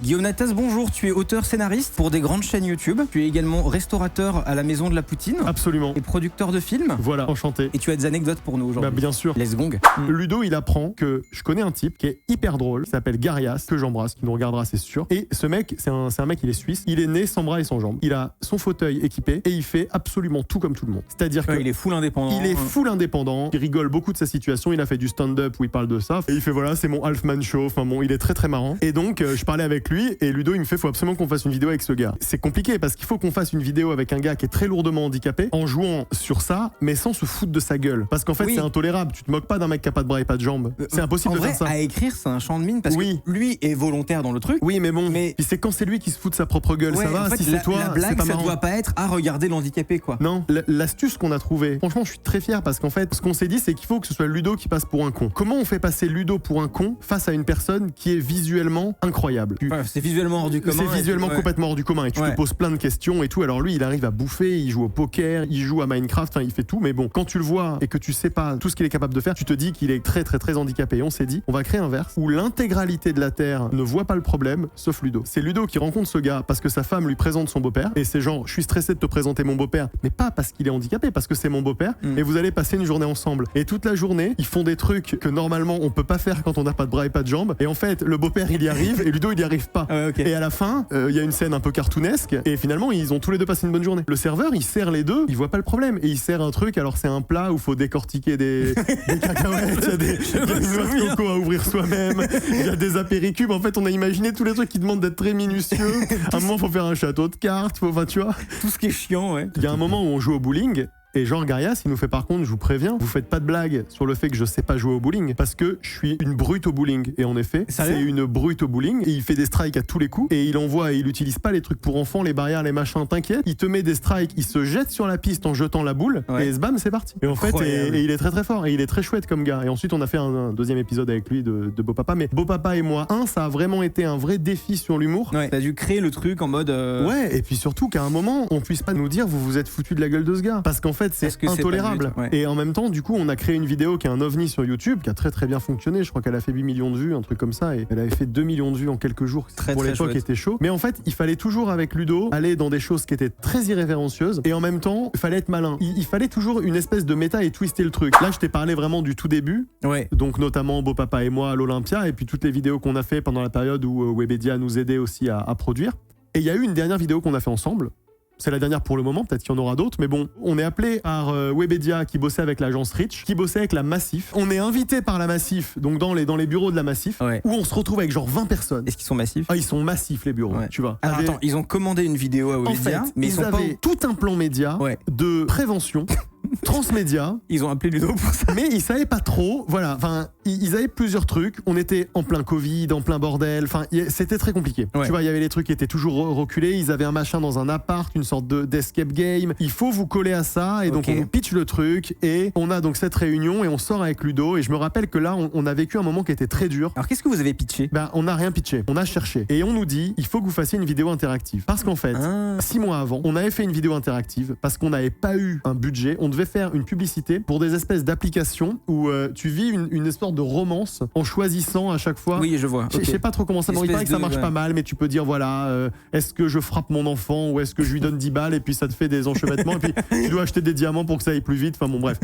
Guillaume Natas, bonjour, tu es auteur-scénariste pour des grandes chaînes YouTube. Tu es également restaurateur à la Maison de la Poutine. Absolument. Et producteur de films. Voilà, enchanté. Et tu as des anecdotes pour nous aujourd'hui. Bah, bien sûr. Les gong. Ludo, il apprend que je connais un type qui est hyper drôle, qui s'appelle Garias, que j'embrasse, qui nous regardera, c'est sûr. Et ce mec, c'est un mec, il est suisse. Il est né sans bras et sans jambes. Il a son fauteuil équipé et il fait absolument tout comme tout le monde. C'est-à-dire que il est full indépendant. Il est full indépendant. Il rigole beaucoup de sa situation. Il a fait du stand-up où il parle de ça. Et il fait voilà, c'est mon Halfman Show. Enfin bon, il est très très marrant. Et donc, je parlais avec lui et Ludo, il me fait faut absolument qu'on fasse une vidéo avec ce gars. C'est compliqué parce qu'il faut qu'on fasse une vidéo avec un gars qui est très lourdement handicapé en jouant sur ça, mais sans se foutre de sa gueule. Parce qu'en fait, c'est intolérable. Tu te moques pas d'un mec qui a pas de bras et pas de jambes. C'est impossible de faire ça. À écrire, c'est un champ de mine parce que lui est volontaire dans le truc. Oui, mais bon. Puis c'est quand c'est lui qui se fout de sa propre gueule, ça va. En fait, si c'est toi, la blague, c'est pas ça marrant. doit pas être à regarder l'handicapé, quoi. Non, l'astuce qu'on a trouvée, franchement, je suis très fier parce qu'en fait, ce qu'on s'est dit, c'est qu'il faut que ce soit Ludo qui passe pour un con. Comment on fait passer Ludo pour un con face à une personne qui est visuellement incroyable? C'est visuellement hors du commun. C'est visuellement complètement hors du commun et tu te poses plein de questions et tout. Alors lui, il arrive à bouffer, il joue au poker, il joue à Minecraft, enfin, il fait tout. Mais bon, quand tu le vois et que tu sais pas tout ce qu'il est capable de faire, tu te dis qu'il est très très très handicapé. Et on s'est dit, on va créer un verse où l'intégralité de la Terre ne voit pas le problème, sauf Ludo. C'est Ludo qui rencontre ce gars parce que sa femme lui présente son beau-père et c'est genre, je suis stressé de te présenter mon beau-père, mais pas parce qu'il est handicapé, parce que c'est mon beau-père et vous allez passer une journée ensemble. Et toute la journée, ils font des trucs que normalement on peut pas faire quand on n'a pas de bras et pas de jambes. Et en fait, le beau-père il y arrive et Ludo il y arrive pas. Et à la fin, il y a une scène un peu cartoonesque et finalement ils ont tous les deux passé une bonne journée. Le serveur il sert les deux, il voit pas le problème et il sert un truc. Alors c'est un plat où faut décortiquer des cacahuètes, il y a des noix de coco à ouvrir soi-même, il y a des apéricubes. En fait, on a imaginé tous les trucs qui demandent d'être très minutieux. À un moment, faut faire un château de cartes, enfin tu vois. Tout ce qui est chiant, Il y a un moment où on joue au bowling. Et Jean Garias, il nous fait par contre, je vous préviens, vous faites pas de blague sur le fait que je sais pas jouer au bowling parce que je suis une brute au bowling. Et en effet, c'est une brute au bowling et il fait des strikes à tous les coups et il envoie et il utilise pas les trucs pour enfants, les barrières, les machins, t'inquiète. Il te met des strikes, il se jette sur la piste en jetant la boule et bam, c'est parti. Et en fait, et il est très très fort et il est très chouette comme gars. Et ensuite, on a fait un deuxième épisode avec lui de Beau Papa. Mais Beau Papa et moi, ça a vraiment été un vrai défi sur l'humour. T'as dû créer le truc en mode. Ouais, et puis surtout qu'à un moment, on puisse pas nous dire vous vous êtes foutu de la gueule de ce gars. Parce qu'en fait, c'est intolérable. Et en même temps, du coup, on a créé une vidéo qui est un ovni sur YouTube, qui a très très bien fonctionné. Je crois qu'elle a fait 8 millions de vues, un truc comme ça. Et elle avait fait 2 millions de vues en quelques jours. Pour l'époque, était chaud. Mais en fait, il fallait toujours, avec Ludo, aller dans des choses qui étaient très irrévérencieuses. Et en même temps, il fallait être malin. Il fallait toujours une espèce de méta et twister le truc. Là, je t'ai parlé vraiment du tout début. Donc, notamment Beau Papa et moi à l'Olympia. Et puis toutes les vidéos qu'on a fait pendant la période où Webedia nous aidait aussi à produire. Et il y a eu une dernière vidéo qu'on a fait ensemble. C'est la dernière pour le moment, peut-être qu'il y en aura d'autres, mais bon, on est appelé par Webedia qui bossait avec l'agence Rich, qui bossait avec la Massif. On est invité par la Massif, donc dans les bureaux de la Massif, où on se retrouve avec genre 20 personnes. Est-ce qu'ils sont massifs? Ils sont massifs les bureaux, tu vois. Alors attends, ils ont commandé une vidéo à Webedia, en fait, mais ils avaient tout un plan média de prévention. Transmédia. Ils ont appelé Ludo pour ça. Mais ils savaient pas trop. Voilà. Enfin, ils avaient plusieurs trucs. On était en plein Covid, en plein bordel. Enfin, c'était très compliqué. Tu vois, il y avait les trucs qui étaient toujours reculés. Ils avaient un machin dans un appart, une sorte d'escape game. Il faut vous coller à ça. Et donc, on nous pitch le truc. Et on a donc cette réunion et on sort avec Ludo. Et je me rappelle que là, on a vécu un moment qui était très dur. Alors, qu'est-ce que vous avez pitché? On n'a rien pitché. On a cherché. Et on nous dit, il faut que vous fassiez une vidéo interactive. Parce qu'en fait, 6 mois avant, on avait fait une vidéo interactive parce qu'on n'avait pas eu un budget. On devait faire une publicité pour des espèces d'applications où tu vis une espèce de romance en choisissant à chaque fois. Oui, je vois. Je sais pas trop comment ça marche. Il paraît que ça marche pas mal, mais tu peux dire voilà, est-ce que je frappe mon enfant ou est-ce que je lui donne 10 balles et puis ça te fait des enchevêtrements et puis tu dois acheter des diamants pour que ça aille plus vite. Enfin bon, bref.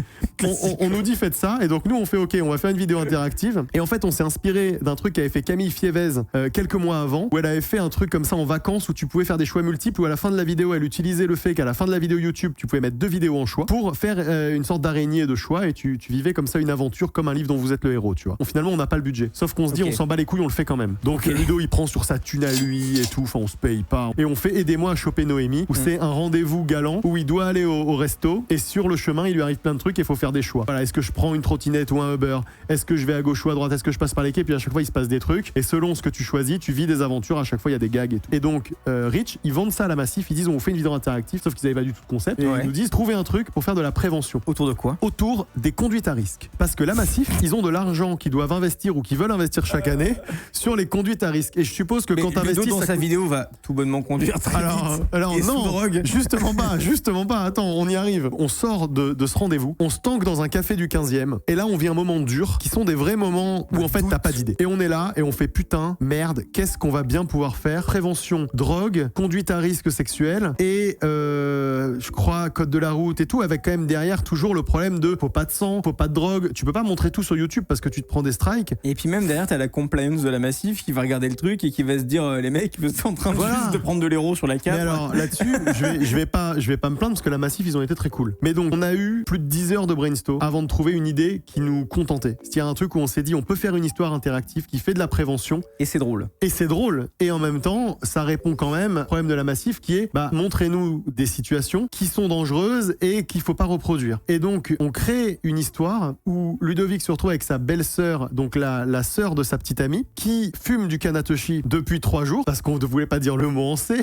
On nous dit faites ça et donc nous on fait ok, on va faire une vidéo interactive et en fait on s'est inspiré d'un truc qu'avait fait Camille Fievez quelques mois avant où elle avait fait un truc comme ça en vacances où tu pouvais faire des choix multiples où à la fin de la vidéo elle utilisait le fait qu'à la fin de la vidéo YouTube tu pouvais mettre 2 vidéos en choix pour faire une sorte d'araignée de choix et tu vivais comme ça une aventure comme un livre dont vous êtes le héros, tu vois. Bon, finalement on n'a pas le budget, sauf qu'on se dit on s'en bat les couilles, on le fait quand même. Donc Ludo il prend sur sa thune à lui et tout, enfin on se paye pas et on fait aidez-moi à choper Noémie où c'est un rendez-vous galant où il doit aller au resto et sur le chemin il lui arrive plein de trucs et il faut faire des choix. Voilà, est-ce que je prends une trottinette ou un Uber, est-ce que je vais à gauche ou à droite, est-ce que je passe par les quais, puis à chaque fois il se passe des trucs et selon ce que tu choisis tu vis des aventures, à chaque fois il y a des gags et tout. Et donc Rich ils vendent ça à la Massif, ils disent on vous fait une vidéo interactive, sauf qu'ils avaient pas du tout de concept et ils nous disent trouvez un truc pour faire de la prévention. Autour de quoi? Autour des conduites à risque. Parce que la Massif, ils ont de l'argent d'argent qu'ils doivent investir ou qu'ils veulent investir chaque année sur les conduites à risque. Et je suppose que quand tu investis... dans sa vidéo va tout bonnement conduire très vite. Alors non, drogue. Justement pas. Attends, on y arrive. On sort de ce rendez-vous, on se tanque dans un café du 15e, et là on vit un moment dur, qui sont des vrais moments où en fait t'as pas d'idée. Et on est là, et on fait putain, merde, qu'est-ce qu'on va bien pouvoir faire? Prévention, drogue, conduite à risque sexuel, et je crois code de la route et tout, avec quand même derrière toujours le problème de faut pas de sang, faut pas de drogue. Tu peux pas montrer tout sur YouTube parce que tu te prends des strikes. Et puis même derrière t'as la compliance de la Massif qui va regarder le truc et qui va se dire les mecs vous êtes en train juste de prendre de l'héros sur la carte. Mais alors là-dessus je vais pas me plaindre parce que la Massif ils ont été très cool. Mais donc on a eu plus de 10 heures de brainstorm avant de trouver une idée qui nous contentait. C'est-à-dire un truc où on s'est dit on peut faire une histoire interactive qui fait de la prévention. Et c'est drôle. Et en même temps ça répond quand même au problème de la Massif qui est montrez-nous des situations qui sont dangereuses et qu'il faut pas reproduire. Et donc on crée une histoire où Ludovic se retrouve avec sa belle-sœur, donc la sœur de sa petite amie, qui fume du Kanatoshi depuis 3 jours parce qu'on ne voulait pas dire le mot en C.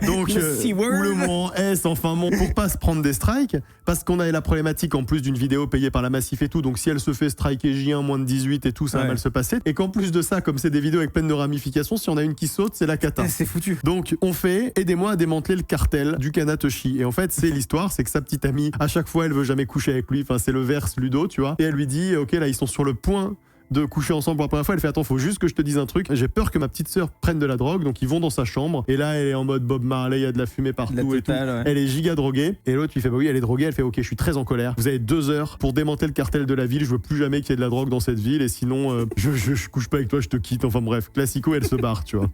Donc ou le mot en S, enfin bon, pour pas se prendre des strikes, parce qu'on avait la problématique en plus d'une vidéo payée par la Massif et tout, donc si elle se fait striker J1 moins de 18 et tout, ça va mal se passer. Et qu'en plus de ça, comme c'est des vidéos avec plein de ramifications, si on a une qui saute, c'est la cata. C'est foutu. Donc on fait aidez-moi à démanteler le cartel du Kanatoshi. Et en fait c'est l'histoire, c'est que sa petite amie, à chaque fois elle veut jamais coucher avec lui, enfin c'est le verse Ludo, tu vois, et elle lui dit ok là ils sont sur le point de coucher ensemble pour la première fois. Elle fait attends, faut juste que je te dise un truc, j'ai peur que ma petite sœur prenne de la drogue, donc ils vont dans sa chambre et là elle est en mode Bob Marley, il y a de la fumée partout et tout. Ouais. Elle est giga droguée et l'autre lui fait bah oui elle est droguée, elle fait ok je suis très en colère, vous avez 2 heures pour démanteler le cartel de la ville, je veux plus jamais qu'il y ait de la drogue dans cette ville et sinon je couche pas avec toi, je te quitte, enfin bref, classico, elle se barre tu vois.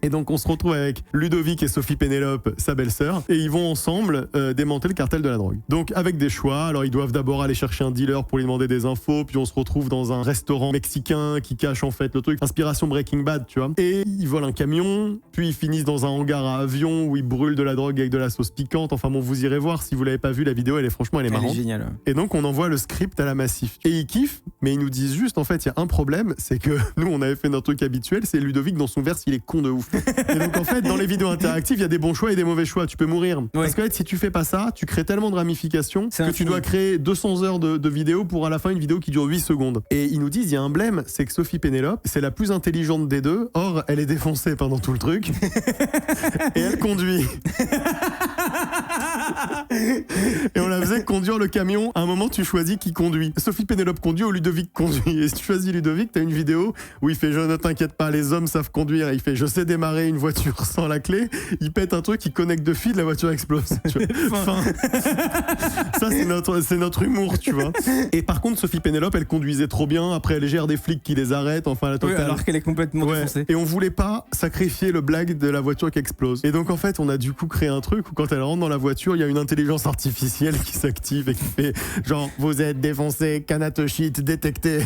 Et donc on se retrouve avec Ludovic et Sophie Pénélope, sa belle-sœur, et ils vont ensemble démanteler le cartel de la drogue. Donc avec des choix, alors ils doivent d'abord aller chercher un dealer pour lui demander des infos, puis on se retrouve dans un restaurant mexicain qui cache en fait le truc, inspiration Breaking Bad, tu vois. Et ils volent un camion, puis ils finissent dans un hangar à avion où ils brûlent de la drogue avec de la sauce piquante. Enfin bon, vous irez voir si vous l'avez pas vu, la vidéo, elle est marrante. Elle est géniale. Et donc on envoie le script à la Massif. Et ils kiffent, mais ils nous disent juste en fait, il y a un problème, c'est que nous on avait fait notre truc habituel, c'est Ludovic dans son verse, il est con de ouf. Et donc en fait, dans les vidéos interactives, il y a des bons choix et des mauvais choix, tu peux mourir. Parce qu'en fait, si tu fais pas ça, tu crées tellement de ramifications que tu dois créer 200 heures de vidéo pour à la fin une vidéo qui dure 8 secondes. Et ils nous disent, il y a un blème, c'est que Sophie Pénélope, c'est la plus intelligente des deux. Or, elle est défoncée pendant tout le truc. Et elle conduit. Et on la faisait conduire le camion. À un moment, tu choisis qui conduit. Sophie Pénélope conduit ou Ludovic conduit. Et si tu choisis Ludovic, t'as une vidéo où il fait ne t'inquiète pas, les hommes savent conduire. Il fait je sais démarrer une voiture sans la clé. Il pète un truc, il connecte 2 fils, la voiture explose. Enfin, ça, c'est notre humour, tu vois. Et par contre, Sophie Pénélope, elle conduisait trop bien. Après, elle gère des flics qui les arrêtent. Enfin, la totale. Oui, alors qu'elle est complètement défoncée. Et on voulait pas sacrifier le blague de la voiture qui explose. Et donc, en fait, on a du coup créé un truc où quand elle rentre dans la voiture, il y a une intelligence artificielle qui s'active et qui fait genre vous êtes défoncé, Kanatoshi détecté,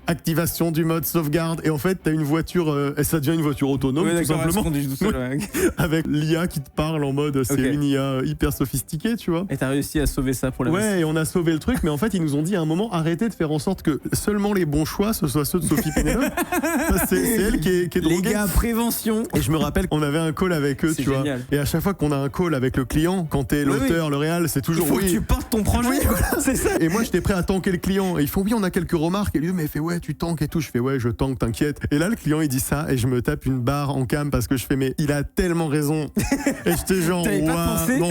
activation du mode sauvegarde. Et en fait, t'as une voiture, ça devient une voiture autonome, tout simplement. Tout seul, avec l'IA qui te parle en mode c'est une IA hyper sophistiquée, tu vois. Et t'as réussi à sauver ça pour la Ouais, et on a sauvé le truc, mais en fait, ils nous ont dit à un moment arrêtez de faire en sorte que seulement les bons choix ce soient ceux de Sophie Pénélope. C'est elle qui est droguée. Les gars, prévention. Et je me rappelle qu'on avait un call avec eux, tu vois. Et à chaque fois qu'on a un call avec le client, quand t'es l'auteur, le réal, c'est toujours il faut que tu portes ton projet. Oui, voilà, c'est ça. Et moi, j'étais prêt à tanker le client. Et ils font oui, on a quelques remarques. Et lui, mais il fait ouais, tu tankes et tout. Je fais ouais, je tank, t'inquiète. Et là, le client, il dit ça et je me tape une barre en cam parce que je fais mais il a tellement raison. Et j'étais genre waouh. Non.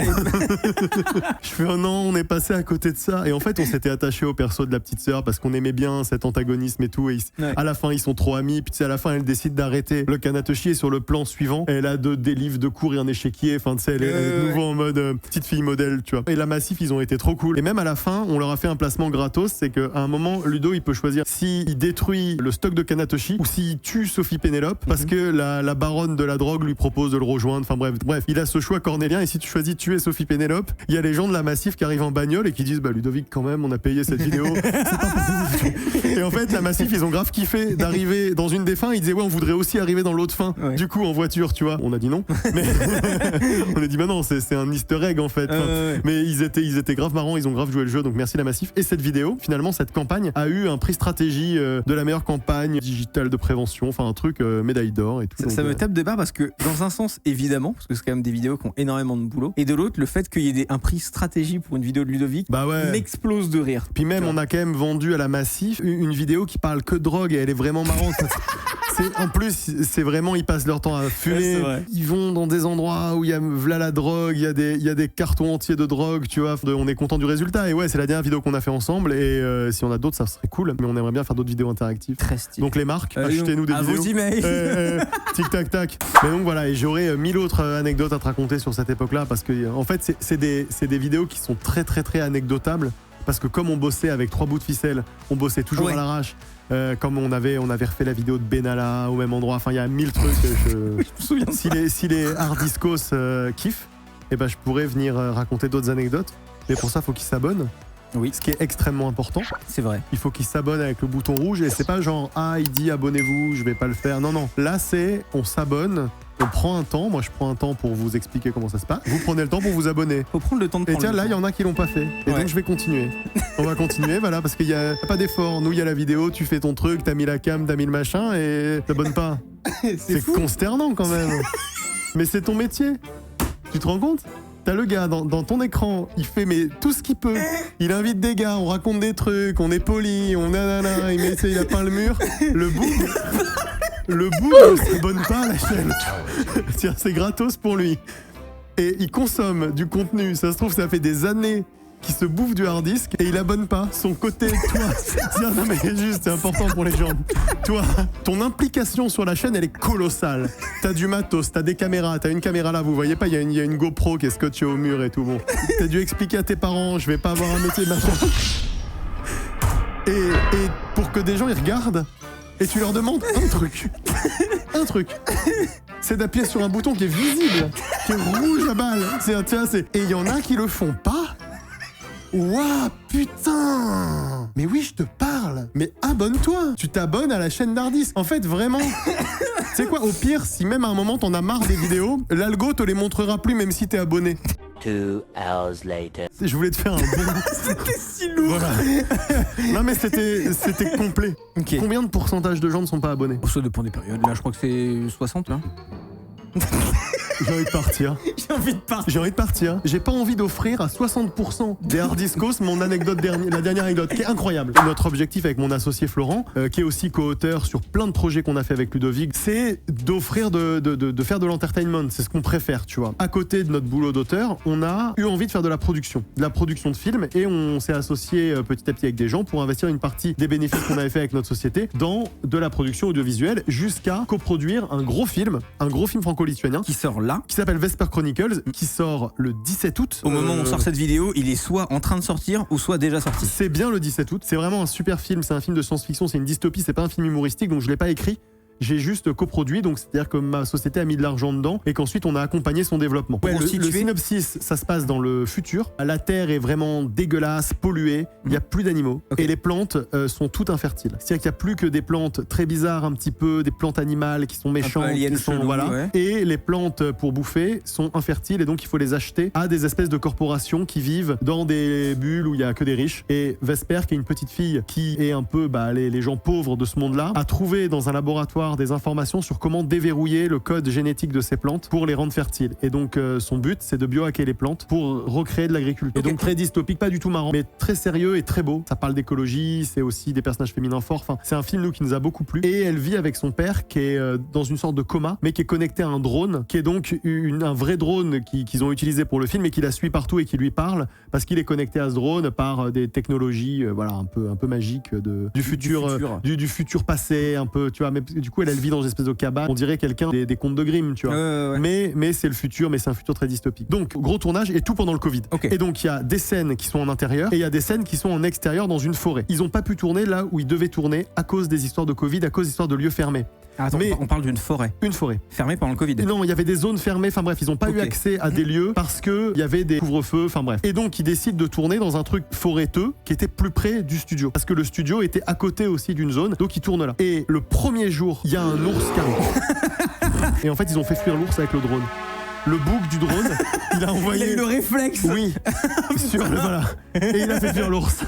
Je fais oh non, on est passé à côté de ça. Et en fait, on s'était attaché au perso de la petite sœur parce qu'on aimait bien cet antagonisme et tout. Et à la fin, ils sont trop amis. Puis tu sais, à la fin, elle décide d'arrêter le Kanatoshi et sur le plan suivant, elle a des livres de cours et un échiquier. Enfin, tu sais, elle est nouveau en mode petite fille modèle, tu vois. Et la Massif, ils ont été trop cool. Et même à la fin, on leur a fait un placement gratos. C'est qu'à un moment, Ludo, il peut choisir s'il détruit le stock de Kanatoshi ou s'il tue Sophie Pénélope parce que la baronne de la drogue lui propose de le rejoindre. Enfin bref, il a ce choix cornélien. Et si tu choisis tuer Sophie Pénélope, il y a les gens de la Massif qui arrivent en bagnole et qui disent bah Ludovic, quand même, on a payé cette vidéo. C'est pas possible. Et en fait, la Massif, ils ont grave kiffé d'arriver dans une des fins. Ils disaient ouais, on voudrait aussi arriver dans l'autre fin. Ouais. Du coup, en voiture, tu vois. On a dit non. Mais on a dit bah non, c'est un easter egg en fait. fait. Mais ils étaient grave marrants, ils ont grave joué le jeu, donc merci la Massif. Et cette vidéo, finalement, cette campagne a eu un prix stratégie de la meilleure campagne digitale de prévention, enfin un truc médaille d'or et tout. Ça me tape de barre parce que dans un sens, évidemment, parce que c'est quand même des vidéos qui ont énormément de boulot, et de l'autre, le fait qu'il y ait un prix stratégie pour une vidéo de Ludovic m'explose de rire. Puis même, on a quand même vendu à la Massif une vidéo qui parle que de drogue et elle est vraiment marrante. En plus, c'est vraiment, ils passent leur temps à fumer. Ils vont dans des endroits où il y a v'là la drogue, il y a des cartons entiers de drogue, tu vois. On est content du résultat. Et ouais, c'est la dernière vidéo qu'on a fait ensemble. Et si on a d'autres, ça serait cool. Mais on aimerait bien faire d'autres vidéos interactives. Très stylé. Donc les marques, achetez-nous des vidéos. À vos emails. Tic tac tac. Mais donc voilà, et j'aurais 1000 autres anecdotes à te raconter sur cette époque-là parce que en fait, c'est des vidéos qui sont très très très anecdotables. Parce que comme on bossait avec 3 bouts de ficelle, on bossait toujours à l'arrache. Comme on avait refait la vidéo de Benalla au même endroit. Enfin, il y a 1000 trucs. Je me souviens. Si les hard discos kiffent, eh ben, je pourrais venir raconter d'autres anecdotes. Mais pour ça, il faut qu'ils s'abonnent. Oui. Ce qui est extrêmement important. C'est vrai. Il faut qu'ils s'abonnent avec le bouton rouge. Et c'est pas genre, il dit abonnez-vous, je vais pas le faire. Non, non. Là, c'est on s'abonne. On prend un temps, moi je prends un temps pour vous expliquer comment ça se passe. Vous prenez le temps pour vous abonner. Faut prendre le temps de prendre. Et tiens, là, il y en a qui l'ont pas fait. Et donc je vais continuer. On va continuer, voilà, parce qu'il y a pas d'effort. Nous, il y a la vidéo, tu fais ton truc, t'as mis la cam, t'as mis le machin et t'abonnes pas. C'est consternant quand même. Mais c'est ton métier. Tu te rends compte ? T'as le gars dans ton écran, il fait mais tout ce qu'il peut. Il invite des gars, on raconte des trucs, on est poli, on nanana, il a peint le mur. Le bout ne s'abonne pas à la chaîne. Tiens, c'est gratos pour lui. Et il consomme du contenu. Ça se trouve, ça fait des années qu'il se bouffe du hard disk et il abonne pas. Son côté, toi, tiens, non mais juste, c'est important pour les gens. Toi, ton implication sur la chaîne, elle est colossale. T'as du matos, t'as des caméras, t'as une caméra là, vous voyez pas, il y a une GoPro qui est scotchée au mur et tout. Bon, t'as dû expliquer à tes parents, je vais pas avoir un métier machin. Et pour que des gens ils regardent. Et tu leur demandes un truc. Un truc. C'est d'appuyer sur un bouton qui est visible, qui est rouge à balle. Et il y en a qui le font pas. Ouah, putain. Mais oui, je te parle. Mais abonne-toi. Tu t'abonnes à la chaîne d'Hardisk. En fait, vraiment. Tu sais quoi, au pire, si même à un moment t'en as marre des vidéos, l'algo te les montrera plus même si t'es abonné. 2 hours later. Je voulais te faire un bon... C'était si lourd. Voilà. Non mais c'était complet. Okay. Combien de pourcentage de gens ne sont pas abonnés ? Ça dépend des périodes. Là, je crois que c'est 60 là. J'ai envie de partir. J'ai envie de partir. J'ai pas envie d'offrir à 60% des hardiscos mon anecdote la dernière anecdote, qui est incroyable. Notre objectif avec mon associé Florent, qui est aussi co-auteur sur plein de projets qu'on a fait avec Ludovic, c'est d'offrir de faire de l'entertainment. C'est ce qu'on préfère, tu vois. À côté de notre boulot d'auteur, on a eu envie de faire de la production de films, et on s'est associé petit à petit avec des gens pour investir une partie des bénéfices qu'on avait fait avec notre société dans de la production audiovisuelle, jusqu'à coproduire un gros film franco-lituanien qui sort là, qui s'appelle Vesper Chronicles, qui sort le 17 août. Au moment où on sort cette vidéo, il est soit en train de sortir ou soit déjà sorti. C'est bien le 17 août. C'est vraiment un super film. C'est un film de science-fiction. C'est une dystopie. C'est pas un film humoristique, donc je l'ai pas écrit. J'ai juste coproduit, donc c'est-à-dire que ma société a mis de l'argent dedans et qu'ensuite on a accompagné son développement. Ouais, le synopsis, ça se passe dans le futur. La terre est vraiment dégueulasse, polluée, il n'y a plus d'animaux. Okay. Et les plantes sont toutes infertiles. C'est-à-dire qu'il n'y a plus que des plantes très bizarres un petit peu, des plantes animales qui sont méchantes, qui sont, voilà. Ouais. Et les plantes pour bouffer sont infertiles et donc il faut les acheter à des espèces de corporations qui vivent dans des bulles où il n'y a que des riches. Et Vesper, qui est une petite fille qui est un peu les gens pauvres de ce monde-là, a trouvé dans un laboratoire des informations sur comment déverrouiller le code génétique de ces plantes pour les rendre fertiles. Et donc son but, c'est de biohacker les plantes pour recréer de l'agriculture. Okay. Et donc très dystopique, pas du tout marrant, mais très sérieux et très beau. Ça parle d'écologie, c'est aussi des personnages féminins forts. Enfin, c'est un film nous qui nous a beaucoup plu. Et elle vit avec son père qui est dans une sorte de coma, mais qui est connecté à un drone, qui est donc un vrai drone qu'ils ont utilisé pour le film et qui la suit partout et qui lui parle parce qu'il est connecté à ce drone par des technologies, voilà, un peu magiques du futur passé, un peu, tu vois. Mais du coup, elle vit dans une espèce de cabane. On dirait quelqu'un des contes de Grimm, tu vois. Ouais. Mais c'est le futur, mais c'est un futur très dystopique. Donc, gros tournage et tout pendant le Covid. Okay. Et donc, il y a des scènes qui sont en intérieur et il y a des scènes qui sont en extérieur dans une forêt. Ils n'ont pas pu tourner là où ils devaient tourner à cause des histoires de Covid, à cause des histoires de lieux fermés. Attends, mais on parle d'une forêt. Une forêt. Fermée pendant le Covid. Non, il y avait des zones fermées, enfin bref, ils n'ont pas eu accès à des lieux parce qu'il y avait des couvre-feux, enfin bref. Et donc, ils décident de tourner dans un truc forêteux qui était plus près du studio. Parce que le studio était à côté aussi d'une zone, donc ils tournent là. Et le premier jour, il y a un ours qui arrive. Et en fait, ils ont fait fuir l'ours avec le drone. le bouc du drone. Il a envoyé. Il a eu le réflexe. Oui. Voilà. Et il a fait fuir l'ours.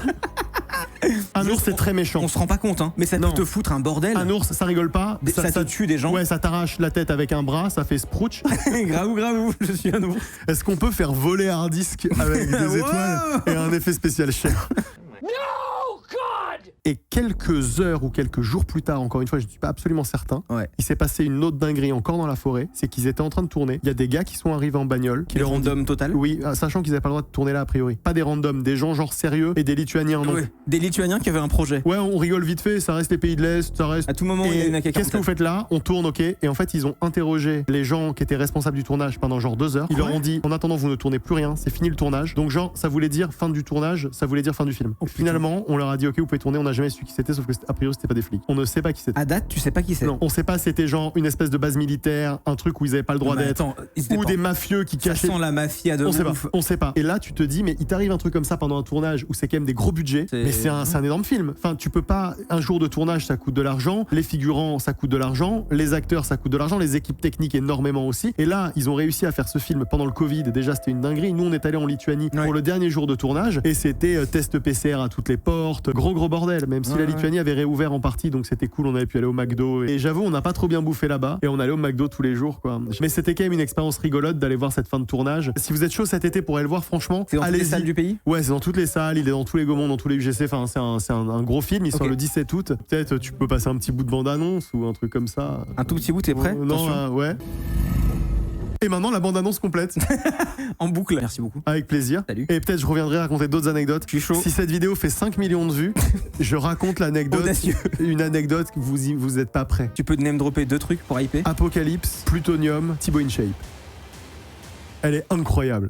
Un ours, c'est très méchant. On se rend pas compte, hein, mais ça peut te foutre un bordel. Un ours, ça rigole pas. Ça te tue des gens. Ouais, ça t'arrache la tête avec un bras, ça fait sprouch. Gravou, je suis un ours. Est-ce qu'on peut faire voler hard disk avec des étoiles et un effet spécial cher? Et quelques heures ou quelques jours plus tard, encore une fois, je ne suis pas absolument certain, il s'est passé une autre dinguerie encore dans la forêt. C'est qu'ils étaient en train de tourner. Il y a des gars qui sont arrivés en bagnole. Des random total? Oui, sachant qu'ils n'avaient pas le droit de tourner là a priori. Pas des randoms, des gens genre sérieux et des Lituaniens. Donc. Ouais. Des Lituaniens qui avaient un projet. Ouais, on rigole vite fait, ça reste les pays de l'Est, ça reste. À tout moment, il y en a quelqu'un. Qu'est-ce que vous faites là? On tourne, ok. Et en fait, ils ont interrogé les gens qui étaient responsables du tournage pendant genre 2 heures. Ils leur ont dit, en attendant, vous ne tournez plus rien, c'est fini le tournage. Donc, genre, ça voulait dire fin du tournage, ça voulait dire fin du film. Finalement, on leur a dit, ok, vous pouvez tourner, on n'a jamais su qui c'était, sauf que a priori, c'était pas des flics. On ne sait pas qui c'était. À date, tu sais pas qui c'est? Non, on sait pas, c'était genre une espèce de base militaire, un truc où ils avaient pas le droit d'être. Ou des mafieux qui cachaient. Ça sent la mafia de ouf. On sait pas. Et là, tu te dis, mais il t'arrive un truc comme ça pendant un tournage où c'est quand même des gros budgets, mais c'est un énorme film. Enfin, tu peux pas. Un jour de tournage, ça coûte de l'argent. Les figurants, ça coûte de l'argent. Les acteurs, ça coûte de l'argent. Les équipes techniques, énormément aussi. Et là, ils ont réussi à faire ce film pendant le Covid. Déjà, c'était une dinguerie. Nous, on est allé en Lituanie pour le dernier jour de tournage et c'était test PCR à toutes les portes. Gros bordel. Même si la Lituanie avait réouvert en partie, donc c'était cool. On avait pu aller au McDo. Et j'avoue, on n'a pas trop bien bouffé là-bas. Et on allait au McDo tous les jours, quoi. Mais c'était quand même une expérience rigolote d'aller voir cette fin de tournage. Si vous êtes chaud cet été pour aller le voir, franchement, c'est dans toutes les salles du pays? Ouais, c'est dans toutes les salles. Il est dans tous les Gaumont, dans tous les UGC. Enfin, c'est un gros film. Il sort le 17 août. Peut-être tu peux passer un petit bout de bande-annonce ou un truc comme ça. Un tout petit bout, t'es prêt? Non, ouais. Et maintenant, la bande-annonce complète. En boucle. Merci beaucoup. Avec plaisir. Salut. Et peut-être je reviendrai raconter d'autres anecdotes. Je suis chaud. Si cette vidéo fait 5 millions de vues, je raconte l'anecdote. Audacieux. Une anecdote que vous êtes pas prêts. Tu peux name dropper 2 trucs pour hyper? Apocalypse, Plutonium, Thibaut InShape. Elle est incroyable.